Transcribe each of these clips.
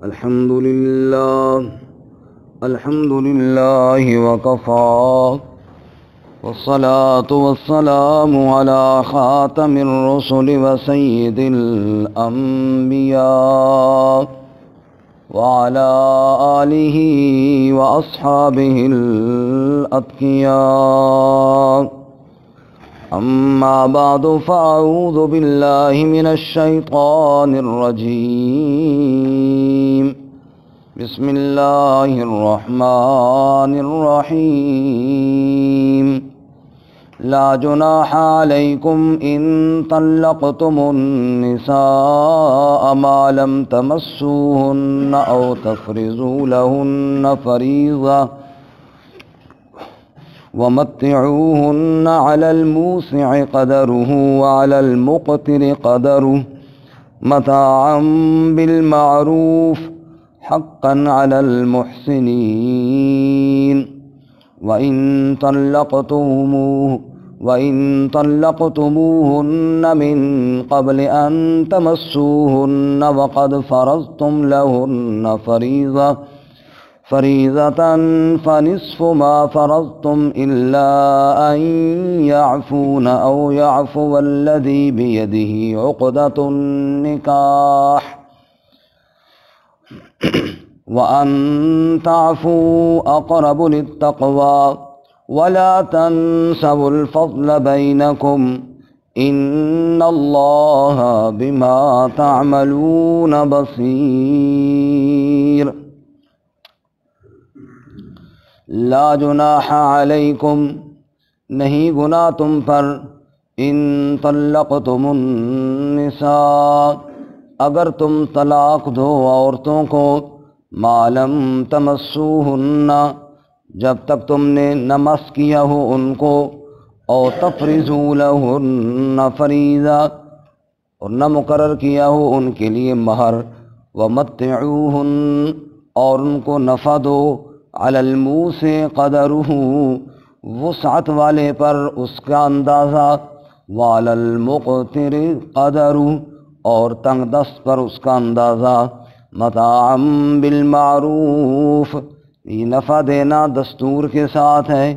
الحمد لله وكفى والصلاة والسلام على خاتم الرسل وسيد الأنبياء وعلى آله وأصحابه الأتقياء. أما بعد فأعوذ بالله من الشيطان الرجيم. بسم الله الرحمن الرحيم. لا جناح عليكم إن طلقتم النساء ما لم تمسوهن أو تفرضوا لهن فريضة ومتعوهن على الموسع قدره وعلى المقتر قدره متاعا بالمعروف حقا على المحسنين. وإن طلقتموهن من قبل أن تمسوهن وقد فرضتم لهن فريضة فنصف ما فرضتم إلا أن يعفون أو يعفو الذي بيده عقدة النكاح وأن تعفوا أقرب للتقوى ولا تنسوا الفضل بينكم إن الله بما تعملون بصير. لا جناح علیکم، نہیں گناہ تم پر، ان طلقتم النساء، اگر تم طلاق دو عورتوں کو، ما لم تمسوہن، جب تک تم نے نہ مس کیا ہو ان کو، او تفرضوا لہن فریضہ، اور نہ مقرر کیا ہو ان کے لیے مہر، ومتعوہن، اور ان کو نفع دو، علی الموسع قدرہ، وسعت والے پر اس کا اندازہ، وعلی المقتر قدرہ، اور تنگ دست پر اس کا اندازہ، متاعا بالمعروف، یہ نفع دینا دستور کے ساتھ ہے،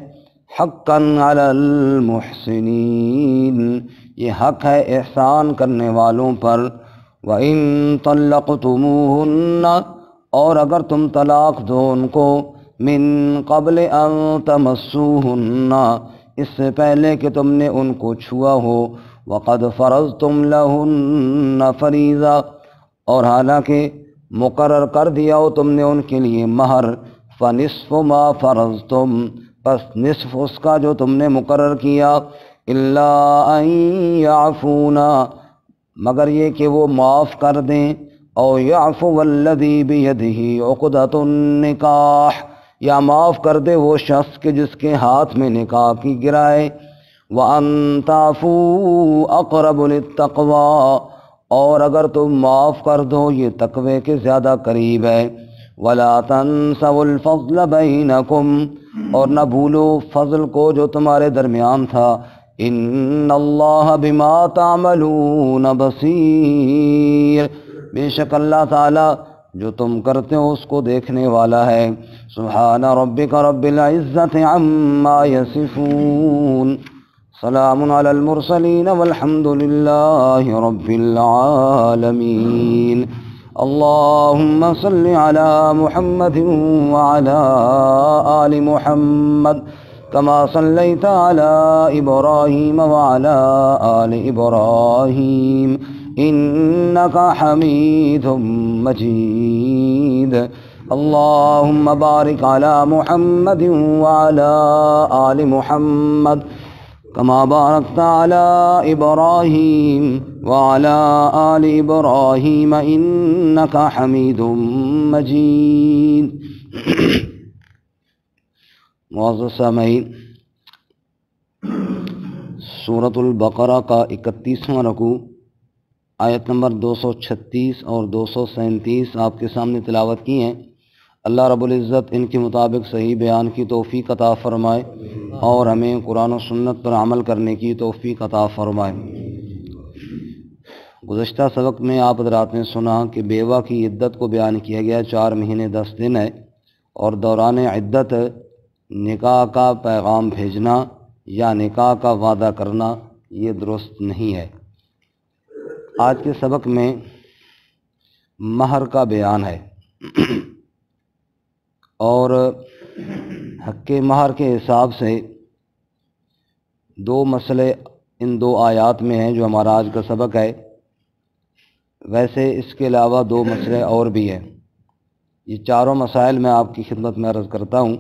حقا علی المحسنین، یہ حق ہے احسان کرنے والوں پر. وَإِن طَلَّقْتُمُوهُنَّ، اور اگر تم طلاق دو ان کو، من قبل ان تمسوہن، اس سے پہلے کہ تم نے ان کو چھوا ہو، وقد فرضتم لہن فریضہ، اور حالانکہ مقرر کر دیا ہو تم نے ان کے لیے مہر، فنصف ما فرضتم، پس نصف اس کا جو تم نے مقرر کیا، الا ان یعفونا، مگر یہ کہ وہ معاف کر دیں، او یعفو الذی بیدہ عقدۃ النکاح، یا معاف کر دے وہ شخص کے جس کے ہاتھ میں نکاح کی گرائے، وَأَن تَعْفُوا أَقْرَبُ لِلتَّقْوَىٰ، اور اگر تم معاف کر دو یہ تقوی کے زیادہ قریب ہے، وَلَا تَنْسَوُا الْفَضْلَ بَيْنَكُمْ، اور نہ بھولو فضل کو جو تمہارے درمیان تھا، إِنَّ اللَّهَ بِمَا تَعْمَلُونَ بَصِيرٌ، بے شک اللہ تعالی جو تم کرتے ہو اس کو دیکھنے والا ہے. سبحان ربک رب العزت عما یصفون، سلام علی المرسلین والحمد للہ رب العالمین. اللہم صل علی محمد وعلی آل محمد کما صلیت علی ابراہیم وعلی آل ابراہیم انک حمید مجید. اللہم بارک علی محمد وعلی آل محمد کما بارکت علی ابراہیم وعلی آل ابراہیم انک حمید مجید. معزز سامعین، سورۃ البقرہ کا 31واں رکوع آیت نمبر 236 اور 237 آپ کے سامنے تلاوت کی ہیں. اللہ رب العزت ان کے مطابق صحیح بیان کی توفیق عطا فرمائے اور ہمیں قرآن و سنت پر عمل کرنے کی توفیق عطا فرمائے. گزشتہ سبق میں آپ حضرات نے سنا کہ بیوہ کی عدت کو بیان کیا گیا 4 مہینے 10 دن ہے، اور دوران عدت نکاح کا پیغام بھیجنا یا نکاح کا وعدہ کرنا یہ درست نہیں ہے۔ آج کے سبق میں مہر کا بیان ہے، اور حق مہر کے حساب سے 2 مسئلے ان 2 آیات میں ہیں جو ہمارا آج کا سبق ہے۔ ویسے اس کے علاوہ 2 مسئلے اور بھی ہیں۔ یہ چاروں مسائل میں آپ کی خدمت میں عرض کرتا ہوں۔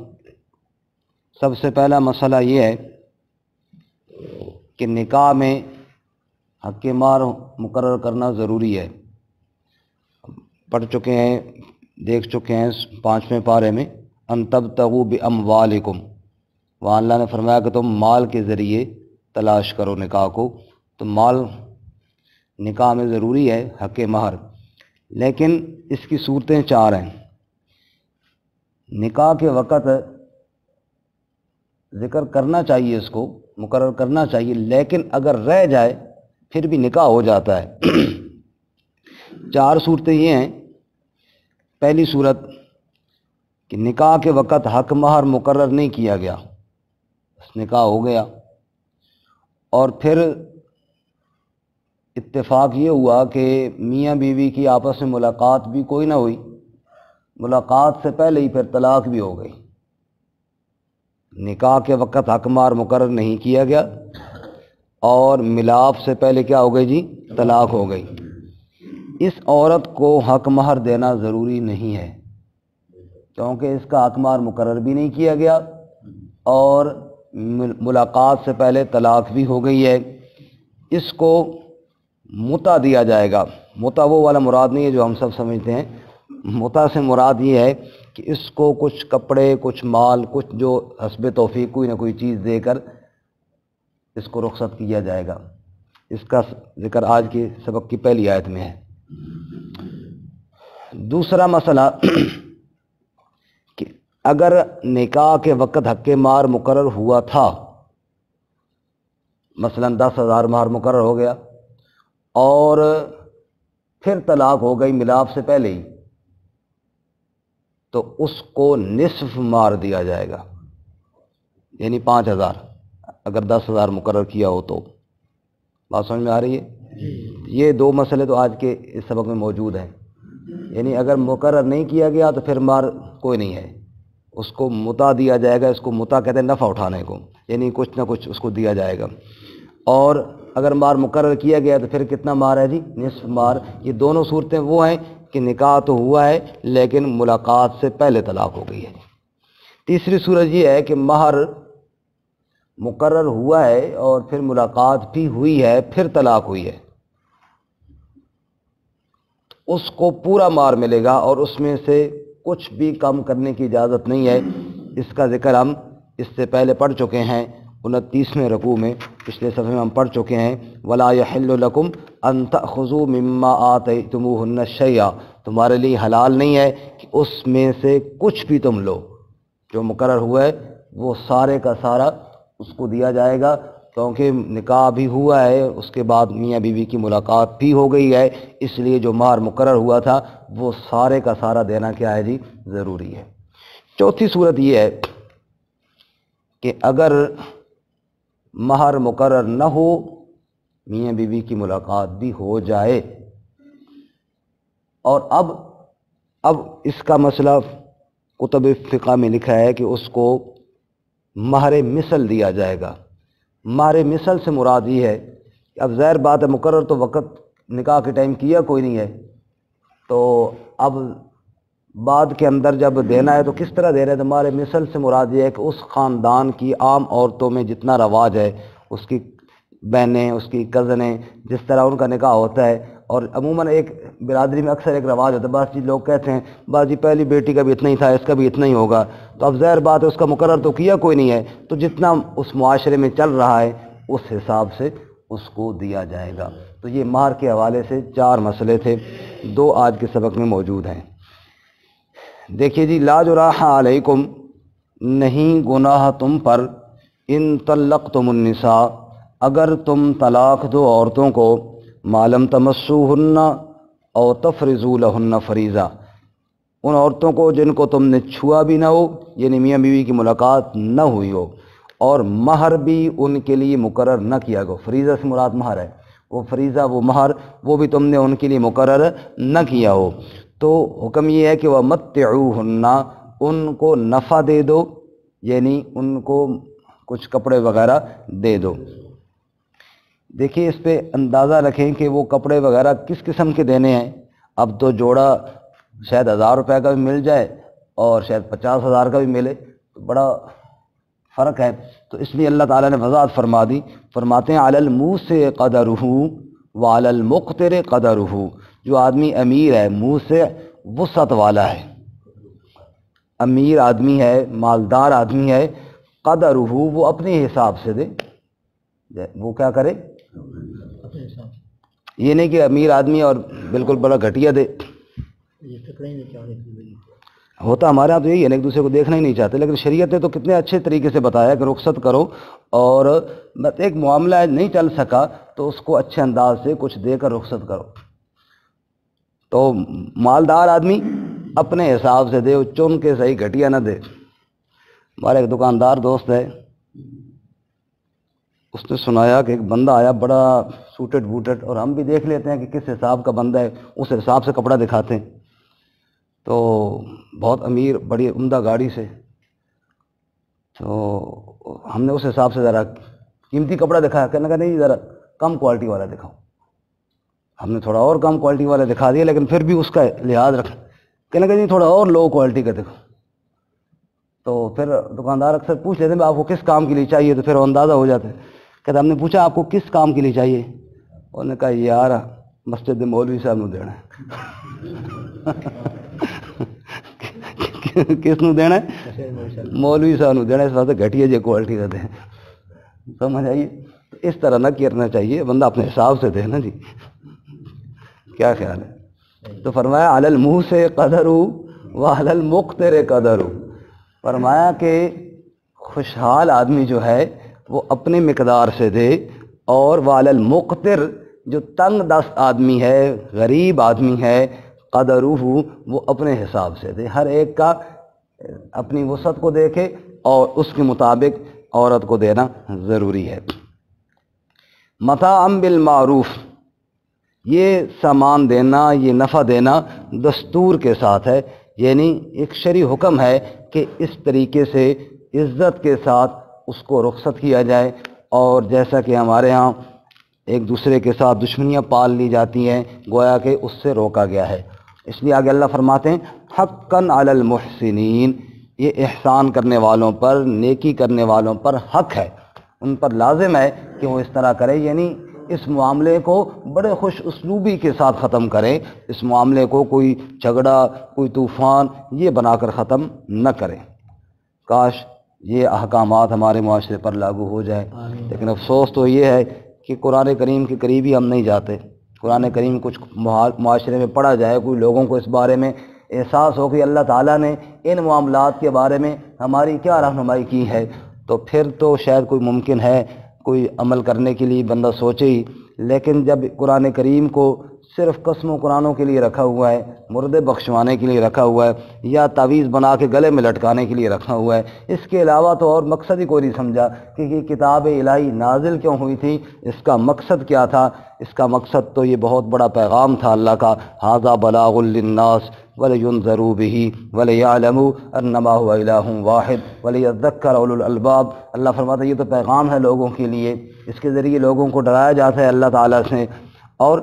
سب سے پہلا مسئلہ یہ ہے کہ نکاح میں حق مہر مقرر کرنا ضروری ہے۔ پڑھ چکے ہیں، دیکھ چکے ہیں 5ویں پارے میں ان تبتغوا باموالکم، وہاں اللہ نے فرمایا کہ تم مال کے ذریعے تلاش کرو نکاح کو، تو مال نکاح میں ضروری ہے حق مہر۔ لیکن اس کی صورتیں 4 ہیں۔ نکاح کے وقت ذکر کرنا چاہیے، اس کو مقرر کرنا چاہیے، لیکن اگر رہ جائے پھر بھی نکاح ہو جاتا ہے۔ 4 صورتیں یہ ہیں۔ پہلی صورت کہ نکاح کے وقت حق مہر مقرر نہیں کیا گیا، بس نکاح ہو گیا، اور پھر اتفاق یہ ہوا کہ میاں بیوی کی آپس میں ملاقات بھی کوئی نہ ہوئی، ملاقات سے پہلے ہی پھر طلاق بھی ہو گئی۔ نکاح کے وقت حق مہر مقرر نہیں کیا گیا، اور ملاپ سے پہلے کیا ہو گئی جی؟ طلاق ہو گئی۔ اس عورت کو حق مہر دینا ضروری نہیں ہے، کیونکہ اس کا حق مہر مقرر بھی نہیں کیا گیا، اور ملاقات سے پہلے طلاق بھی ہو گئی ہے۔ اس کو متع دیا جائے گا۔ متع وہ والا مراد نہیں ہے جو ہم سب سمجھتے ہیں۔ متع سے مراد یہ ہے کہ اس کو کچھ کپڑے، کچھ مال، کچھ جو حسب توفیق کوئی نہ کوئی چیز دے کر اس کو رخصت کیا جائے گا۔ اس کا ذکر آج کے سبق کی پہلی آیت میں ہے۔ دوسرا مسئلہ کہ اگر نکاح کے وقت حق مہر مقرر ہوا تھا، مثلا 10,000 مہر مقرر ہو گیا، اور پھر طلاق ہو گئی ملاپ سے پہلے ہی، تو اس کو نصف مہر دیا جائے گا، یعنی 5,000 اگر 10,000 مقرر کیا ہو تو۔ بات سمجھ میں آ رہی ہے؟ یہ 2 مسئلے تو آج کے اس سبق میں موجود ہیں۔ یعنی اگر مقرر نہیں کیا گیا تو پھر مہر کوئی نہیں ہے، اس کو متع دیا جائے گا۔ اس کو متع کہتے ہیں نفع اٹھانے کو، یعنی کچھ نہ کچھ اس کو دیا جائے گا۔ اور اگر مہر مقرر کیا گیا تو پھر کتنا مہر ہے جی؟ نصف مہر۔ یہ دونوں صورتیں وہ ہیں کہ نکاح تو ہوا ہے لیکن ملاقات سے پہلے طلاق ہو گئی ہے۔ تیسری صورت یہ ہے کہ مہر مقرر ہوا ہے اور پھر ملاقات بھی ہوئی ہے، پھر طلاق ہوئی ہے، اس کو پورا مہر ملے گا، اور اس میں سے کچھ بھی کم کرنے کی اجازت نہیں ہے۔ اس کا ذکر ہم اس سے پہلے پڑھ چکے ہیں 29ویں رکوع میں، پچھلے صفحے میں ہم پڑھ چکے ہیں وَلَا يَحِلُّ لَكُمْ أَن تَأْخُذُوا مِمَّا آتَيْتُمُوهُنَّ شَيْئًا، تمہارے لیے حلال نہیں ہے کہ اس میں سے کچھ بھی تم لو۔ جو مقرر ہوا ہے وہ سارے کا سارا اس کو دیا جائے گا، کیونکہ نکاح بھی ہوا ہے، اس کے بعد میاں بیوی کی ملاقات بھی ہو گئی ہے، اس لیے جو مہر مقرر ہوا تھا وہ سارے کا سارا دینا کیا ہے جی؟ ضروری ہے۔ چوتھی صورت یہ ہے کہ اگر مہر مقرر نہ ہو، میاں بیوی کی ملاقات بھی ہو جائے، اور اب اس کا مسئلہ کتب فقہ میں لکھا ہے کہ اس کو مہر مثل دیا جائے گا۔ مہر مثل سے مراد یہ ہے کہ اب ظاہر بات ہے مقرر تو وقت نکاح کے ٹائم کیا کوئی نہیں ہے، تو اب بعد کے اندر جب دینا ہے تو کس طرح دے رہے ہیں؟ تو مہر مثل سے مراد یہ ہے کہ اس خاندان کی عام عورتوں میں جتنا رواج ہے، اس کی بہنیں، اس کی کزنیں، جس طرح ان کا نکاح ہوتا ہے، اور عموماً ایک برادری میں اکثر ایک رواج ہوتا ہے، بعض لوگ کہتے ہیں بعض پہلی بیٹی کا بھی اتنا ہی تھا، اس کا بھی اتنا ہی ہوگا، تو اب ظاہر بات ہے اس کا مقرر تو کیا کوئی نہیں ہے، تو جتنا اس معاشرے میں چل رہا ہے اس حساب سے اس کو دیا جائے گا۔ تو یہ مہر کے حوالے سے 4 مسئلے تھے، 2 آج کے سبق میں موجود ہیں۔ دیکھیے جی، لا جراح علیکم، نہیں گناہ تم پر، ان طلقتم النساء، اگر تم طلاق دو عورتوں کو، ما لم تمسوہن اور تفرضوا لہن فریضہ، ان عورتوں کو جن کو تم نے چھوا بھی نہ ہو، یعنی میاں بیوی کی ملاقات نہ ہوئی ہو، اور مہر بھی ان کے لیے مقرر نہ کیا گیا۔ فریضہ سے مراد مہر ہے، وہ فریضہ وہ مہر وہ بھی تم نے ان کے لیے مقرر نہ کیا ہو، تو حکم یہ ہے کہ وَمَتِّعُوهُنَّ، ان کو نفع دے دو، یعنی ان کو کچھ کپڑے وغیرہ دے دو۔ دیکھیے اس پہ اندازہ رکھیں کہ وہ کپڑے وغیرہ کس قسم کے دینے ہیں۔ اب تو جوڑا شاید 1000 روپے کا بھی مل جائے اور شاید 50,000 کا بھی ملے، تو بڑا فرق ہے۔ تو اس لیے اللہ تعالیٰ نے وضاحت فرما دی، فرماتے ہیں علی الموسع قدرہ وعلی المقتر قدرہ، جو آدمی امیر ہے، موسع وسعت والا ہے، امیر آدمی ہے، مالدار آدمی ہے، قدرہ وہ اپنے حساب سے دے، وہ کیا کرے، یہ نہیں کہ امیر آدمی اور بالکل بڑا گھٹیا دے۔ ہوتا ہمارے یہاں تو یہی ہے، ایک دوسرے کو دیکھنا ہی نہیں چاہتے، لیکن شریعت نے تو کتنے اچھے طریقے سے بتایا کہ رخصت کرو، اور ایک معاملہ نہیں چل سکا تو اس کو اچھے انداز سے کچھ دے کر رخصت کرو۔ تو مالدار آدمی اپنے حساب سے دے، چن کے صحیح، گھٹیا نہ دے۔ ہمارے ایک دکاندار دوست ہے، اس نے سنایا کہ ایک بندہ آیا بڑا سوٹڈ بوٹڈ، اور ہم بھی دیکھ لیتے ہیں کہ کس حساب کا بندہ ہے، اس حساب سے کپڑا دکھاتے ہیں۔ تو بہت امیر، بڑی عمدہ گاڑی سے، تو ہم نے اس حساب سے ذرا قیمتی کپڑا دکھایا، کہنے لگا نہیں ذرا کم کوالٹی والا دکھاؤ۔ ہم نے تھوڑا اور کم کوالٹی والا دکھا دیا، لیکن پھر بھی اس کا لحاظ رکھا، کہنے لگا نہیں تھوڑا اور لو کوالٹی کا دکھاؤ۔ تو پھر دکاندار اکثر پوچھ لیتے ہیں آپ کو کس کام کے لیے چاہیے، تو پھر وہ اندازہ ہو جاتا ہے۔ کہتے ہم نے پوچھا آپ کو کس کام کے لیے چاہیے، انہوں نے کہا یار مسجد مولوی صاحب نو دینا ہے۔ کس نو دینا ہے؟ مولوی صاحب نو دینا ہے، اس واسطے گھٹیا جی کوالٹی کا دیں۔ سمجھ آئیے؟ اس طرح نہ کرنا چاہیے، بندہ اپنے حساب سے دے نا جی، کیا خیال ہے؟ تو فرمایا علی الموسع قدرہ وعلی المقتر قدرہ، فرمایا کہ خوشحال آدمی جو ہے وہ اپنے مقدار سے دے، اور وعلی المقتر جو تنگ دست آدمی ہے، غریب آدمی ہے، قدرہ وہ اپنے حساب سے دے۔ ہر ایک کا اپنی وسعت کو دیکھے اور اس کے مطابق عورت کو دینا ضروری ہے۔ متاعا بالمعروف، یہ سامان دینا، یہ نفع دینا دستور کے ساتھ ہے، یعنی ایک شرعی حکم ہے کہ اس طریقے سے عزت کے ساتھ اس کو رخصت کیا جائے، اور جیسا کہ ہمارے ہاں ایک دوسرے کے ساتھ دشمنیاں پال لی جاتی ہیں، گویا کہ اس سے روکا گیا ہے۔ اس لیے آگے اللہ فرماتے ہیں حقاً علی المحسنین، یہ احسان کرنے والوں پر، نیکی کرنے والوں پر حق ہے، ان پر لازم ہے کہ وہ اس طرح کرے، یعنی اس معاملے کو بڑے خوش اسلوبی کے ساتھ ختم کریں، اس معاملے کو کوئی جھگڑا، کوئی طوفان یہ بنا کر ختم نہ کریں۔ کاش یہ احکامات ہمارے معاشرے پر لاگو ہو جائے، لیکن افسوس تو یہ ہے کہ قرآن کریم کے قریب ہی ہم نہیں جاتے۔ قرآن کریم کچھ معاشرے میں پڑھا جائے، کوئی لوگوں کو اس بارے میں احساس ہو کہ اللہ تعالیٰ نے ان معاملات کے بارے میں ہماری کیا رہنمائی کی ہے، تو پھر تو شاید کوئی ممکن ہے کوئی عمل کرنے کے لیے بندہ سوچے ہی۔ لیکن جب قرآن کریم کو صرف قسم و قرآنوں کے لیے رکھا ہوا ہے، مردے بخشوانے کے لیے رکھا ہوا ہے، یا تعویذ بنا کے گلے میں لٹکانے کے لیے رکھا ہوا ہے، اس کے علاوہ تو اور مقصد ہی کوئی نہیں سمجھا کہ یہ کتاب الہی نازل کیوں ہوئی تھی، اس کا مقصد کیا تھا۔ اس کا مقصد تو یہ بہت بڑا پیغام تھا اللہ کا، ھذا بلاغ للناس وَلِيُنذَرُوا بِهِ وَلِيَعْلَمُوا أَنَّمَا هُوَ إِلَٰهٌ وَاحِدٌ وَلِيَذَّكَّرَ أُولُو الْأَلْبَابِ۔ اللہ فرماتا ہے یہ تو پیغام ہے لوگوں کے لیے، اس کے ذریعے لوگوں کو ڈرایا جاتا ہے اللہ تعالیٰ سے، اور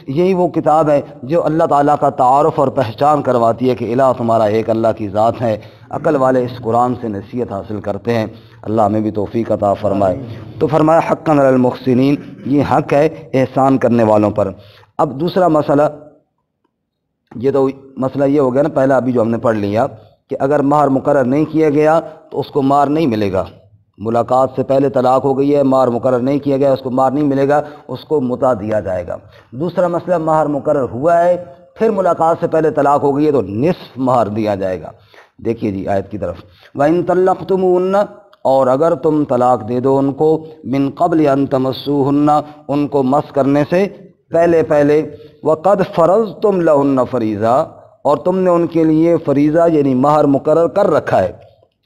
یہی وہ کتاب ہے جو اللہ تعالیٰ کا تعارف اور پہچان کرواتی ہے کہ الہ تمہارا ایک اللہ کی ذات ہے۔ عقل والے اس قرآن سے نصیحت حاصل کرتے ہیں، اللہ ہمیں بھی توفیق عطا فرمائے۔ تو فرمایا حقاً علی المحسنین، یہ حق ہے احسان کرنے والوں پر۔ اب دوسرا مسئلہ، یہ تو مسئلہ یہ ہو گیا نا پہلا ابھی جو ہم نے پڑھ لیا کہ اگر مہر مقرر نہیں کیا گیا تو اس کو مہر نہیں ملے گا، ملاقات سے پہلے طلاق ہو گئی ہے، مہر مقرر نہیں کیا گیا، اس کو مہر نہیں ملے گا، اس کو متع دیا جائے گا۔ دوسرا مسئلہ مہر مقرر ہوا ہے پھر ملاقات سے پہلے طلاق ہو گئی ہے تو نصف مہر دیا جائے گا۔ دیکھیے جی آیت کی طرف، وَإِن طَلَّقْتُمُوهُنَّ، اور اگر تم طلاق دے دو ان کو، من قبل ان تمسوهن، ان کو مس کرنے سے پہلے پہلے وقد فرضتم لہن فریضہ، اور تم نے ان کے لیے فریضہ یعنی مہر مقرر کر رکھا ہے،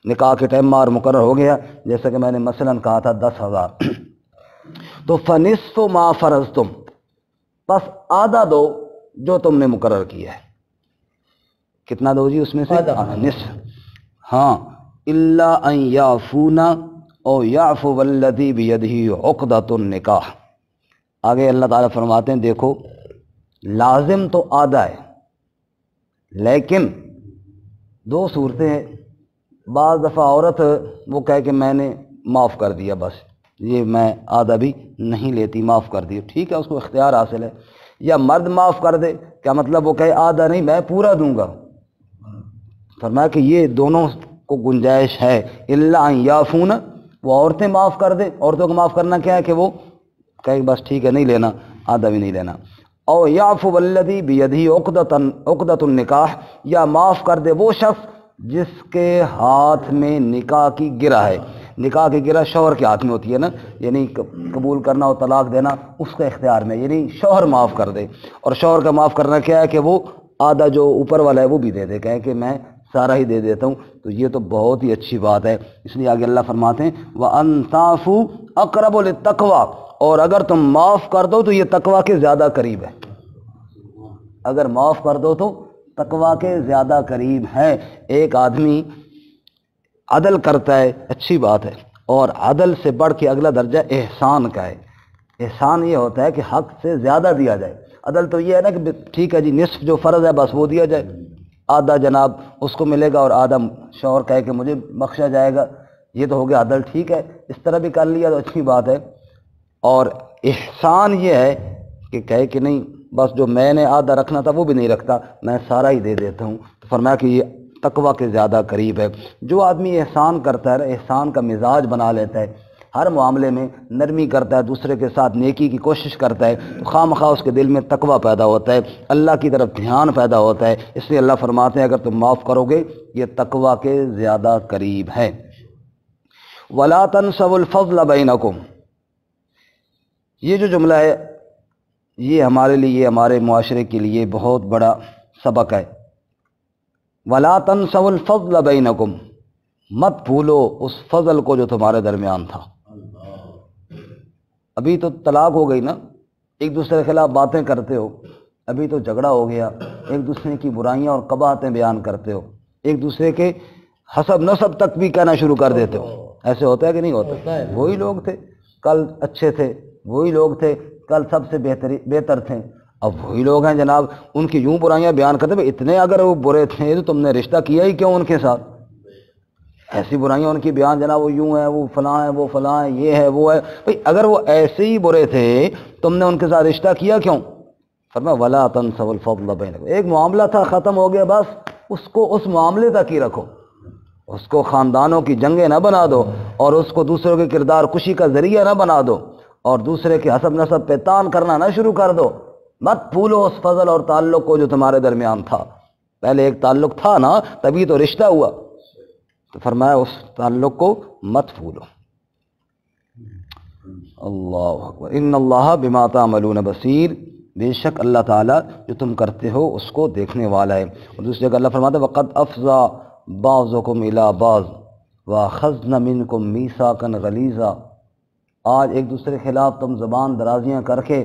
نکاح کے ٹائم مہر مقرر ہو گیا، جیسا کہ میں نے مثلا کہا تھا 10,000، تو فنصف ما فرضتم، پس آدھا دو جو تم نے مقرر کیا ہے۔ کتنا دو جی اس میں سے؟ نصف۔ ہاں، الا ان یعفونا او یعفو الذی بیدہ عقدۃ النکاح۔ آگے اللہ تعالیٰ فرماتے ہیں دیکھو لازم تو آدھا ہے، لیکن دو صورتیں ہیں۔ بعض دفعہ عورت وہ کہے کہ میں نے معاف کر دیا، بس یہ میں آدھا بھی نہیں لیتی، معاف کر دیا، ٹھیک ہے، اس کو اختیار حاصل ہے۔ یا مرد معاف کر دے، کیا مطلب وہ کہے آدھا نہیں میں پورا دوں گا؟ فرمایا کہ یہ دونوں کو گنجائش ہے۔ الا ان یعفون، وہ عورتیں معاف کر دے، عورتوں کو معاف کرنا کیا ہے کہ وہ کہے بس ٹھیک ہے نہیں لینا، آدھا بھی نہیں لینا۔ او یعفو الذی بیدہ عقدۃ النکاح، یا معاف کر دے وہ شخص جس کے ہاتھ میں نکاح کی گرہ ہے۔ نکاح کی گرہ شوہر کے ہاتھ میں ہوتی ہے نا، یعنی قبول کرنا اور طلاق دینا اس کے اختیار میں، یعنی شوہر معاف کر دے۔ اور شوہر کا معاف کرنا کیا ہے کہ وہ آدھا جو اوپر والا ہے وہ بھی دے دے، کہے کہ میں سارا ہی دے دیتا ہوں، تو یہ تو بہت ہی اچھی بات ہے۔ اس لیے آگے اللہ فرماتے ہیں وَأَن تَعْفُوا أَقْرَبُ لِلتَّقْوَىٰ، اور اگر تم معاف کر دو تو یہ تقویٰ کے زیادہ قریب ہے۔ اگر معاف کر دو تو تقویٰ کے زیادہ قریب ہے۔ ایک آدمی عدل کرتا ہے، اچھی بات ہے، اور عدل سے بڑھ کے اگلا درجہ احسان کا ہے۔ احسان یہ ہوتا ہے کہ حق سے زیادہ دیا جائے۔ عدل تو یہ ہے نا کہ ٹھیک ہے جی نصف جو فرض ہے بس وہ دیا جائے، آدھا جناب اس کو ملے گا اور آدھا شوہر کہے کہ مجھے بخشا جائے گا، یہ تو ہو گیا عدل، ٹھیک ہے، اس طرح بھی کر لیا تو اچھی بات ہے۔ اور احسان یہ ہے کہ کہے کہ نہیں بس جو میں نے آدھا رکھنا تھا وہ بھی نہیں رکھتا، میں سارا ہی دے دیتا ہوں، تو فرمایا کہ یہ تقویٰ کے زیادہ قریب ہے۔ جو آدمی احسان کرتا ہے، احسان کا مزاج بنا لیتا ہے، ہر معاملے میں نرمی کرتا ہے، دوسرے کے ساتھ نیکی کی کوشش کرتا ہے، تو خواہ مخواہ اس کے دل میں تقویٰ پیدا ہوتا ہے، اللہ کی طرف دھیان پیدا ہوتا ہے۔ اس لیے اللہ فرماتے ہیں اگر تم معاف کرو گے یہ تقویٰ کے زیادہ قریب ہے۔ وَلَا تَنْسَوُا الْفَضْلَ بَيْنَكُمْ، یہ جو جملہ ہے یہ ہمارے لیے، ہمارے معاشرے کے لیے بہت بڑا سبق ہے۔ وَلَا تَنْسَوُا الْفَضْلَ بَيْنَكُمْ، مت بھولو اس فضل کو جو تمہارے درمیان تھا۔ ابھی تو طلاق ہو گئی نا، ایک دوسرے کے خلاف باتیں کرتے ہو، ابھی تو جھگڑا ہو گیا، ایک دوسرے کی برائیاں اور قباحتیں بیان کرتے ہو، ایک دوسرے کے حسب نسب تک بھی کہنا شروع کر دیتے ہو۔ ایسے ہوتا ہے کہ نہیں ہوتا؟ وہی لوگ تھے کل اچھے تھے، وہی لوگ تھے کل سب سے بہتر تھے، اب وہی لوگ ہیں جناب ان کی یوں برائیاں بیان کرتے ہیں۔ اتنے اگر وہ برے تھے تو تم نے رشتہ کیا ہی کیوں ان کے ساتھ؟ ایسی برائیاں ان کی بیان جناب وہ یوں ہے، وہ فلاں ہے، وہ فلاں ہے، یہ ہے، وہ ہے۔ بھئی اگر وہ ایسے ہی برے تھے تم نے ان کے ساتھ رشتہ کیا کیوں؟ فرمایا وَلَا تَنْسَوُا الْفَضْلَ بَيْنَكُمْ، ایک معاملہ تھا ختم ہو گیا، بس اس کو اس معاملے تک ہی رکھو، اس کو خاندانوں کی جنگیں نہ بنا دو، اور اس کو دوسروں کے کردار کشی کا ذریعہ نہ بنا دو، اور دوسرے کے حسب نسب پہ تان کرنا نہ شروع کر دو۔ مت بھولو اس فضل اور تعلق کو جو تمہارے درمیان تھا، پہلے ایک تعلق تھا نا تبھی تو رشتہ ہوا، تو فرمایا اس تعلق کو مت بھولو۔ اللہ اکبر، ان اللہ بما تعملون بصیر، بے شک اللہ تعالیٰ جو تم کرتے ہو اس کو دیکھنے والا ہے۔ اور دوسری جگہ اللہ فرماتا ہے وَقَدْ أَفْضَىٰ بَعْضُكُمْ إِلَىٰ بَعْضٍ وَأَخَذْنَ مِنْكُمْ مِيثَاقًا غَلِيظًا، آج ایک دوسرے کے خلاف تم زبان درازیاں کر کے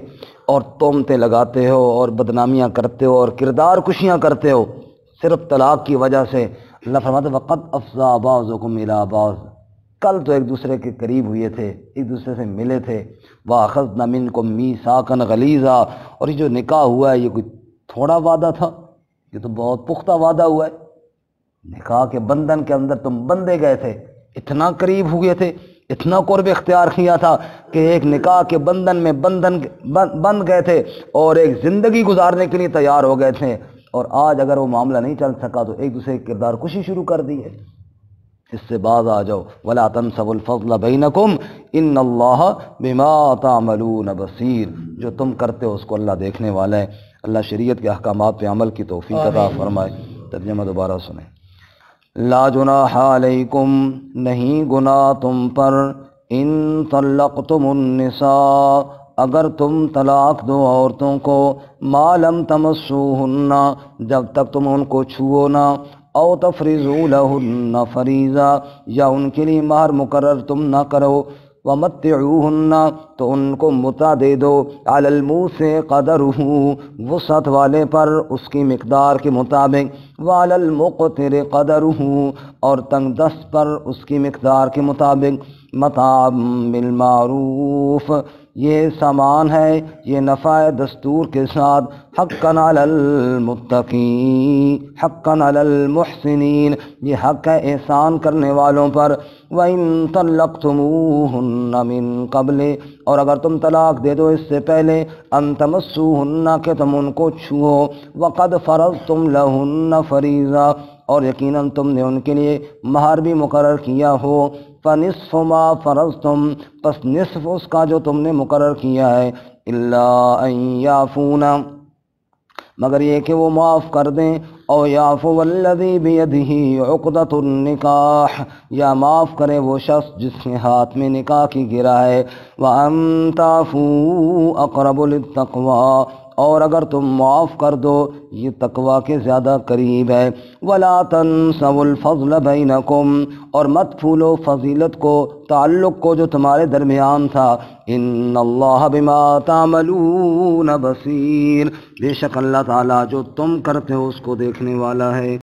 اور تہمتیں لگاتے ہو اور بدنامیاں کرتے ہو اور کردار کشیاں کرتے ہو صرف طلاق کی وجہ سے۔ اللہ فرماتے ہیں وَقَدْ أَفْضَىٰ بَعْضُكُمْ إِلَىٰ بَعْضٍ، کل تو ایک دوسرے کے قریب ہوئے تھے، ایک دوسرے سے ملے تھے۔ وَأَخَذْنَ مِنْكُمْ مِيثَاقًا غَلِيظًا، اور یہ جو نکاح ہوا ہے یہ کوئی تھوڑا وعدہ تھا، یہ تو بہت پختہ وعدہ ہوا ہے۔ نکاح کے بندھن کے اندر تم بندھے گئے تھے، اتنا قریب ہوئے تھے، اتنا قرب اختیار کیا تھا کہ ایک نکاح کے بندھن میں بند گئے تھے اور ایک زندگی گزارنے کے لیے تیار ہو گئے تھے، اور آج اگر وہ معاملہ نہیں چل سکا تو ایک دوسرے کی کردار کشی شروع کر دی ہے۔ اس سے باز آ جاؤ، وَلَا تَنْسَوُا الْفَضْلَ بَيْنَكُمْ إِنَّ اللَّهَ بِمَا تَعْمَلُونَ بَصِيرٌ، جو تم کرتے ہو اس کو اللہ دیکھنے والا ہے۔ اللہ شریعت کے احکامات پہ عمل کی توفیق عطا فرمائے۔ ترجمہ دوبارہ سنیں۔ لا جناح علیکم، نہیں گناہ تم پر، ان طلقتم النساء، اگر تم طلاق دو عورتوں کو ما لم تمسوہن، جب تک تم ان کو چھو نہ، او تفریضوا لہن فریضہ، یا ان کے لیے مہر مقرر تم نہ کرو، ومتعوہن، تو ان کو متع دے دو، علی الموسع قدرہ، وسعت والے پر اس کی مقدار کے مطابق، وعلی المقتر قدرہ، اور تنگ دست پر اس کی مقدار کے مطابق، متاعا بالمعروف، یہ سامان ہے، یہ نفع دستور کے ساتھ، حقا علی المتقین، حقا علی المحسنین، یہ حق ہے احسان کرنے والوں پر۔ وَإِن طَلَّقْتُمُوهُنَّ مِن قَبْلِ، اور اگر تم طلاق دے دو اس سے پہلے، ان تمسوهن، کہ تم ان کو چھو، وقد فرضتم لهن فریضہ، اور یقیناً تم نے ان کے لیے مہر بھی مقرر کیا ہو، فنصف ما فرضتم، پس نصف اس کا جو تم نے مقرر کیا ہے، الا ان یعفون، مگر یہ کہ وہ معاف کر دیں، او یعفو الذی بیدہ عقدۃ النکاح، یا معاف کرے وہ شخص جس کے ہاتھ میں نکاح کی گرا ہے، وان تعفوا اقرب للتقوی، اور اگر تم معاف کر دو یہ تقوی کے زیادہ قریب ہے، ولا تنسوا الفضل بینکم، اور مت بھولو فضیلت کو، تعلق کو جو تمہارے درمیان تھا، ان اللہ بما تعملون بصیر، بے شک اللہ تعالیٰ جو تم کرتے ہو اس کو دیکھنے والا ہے۔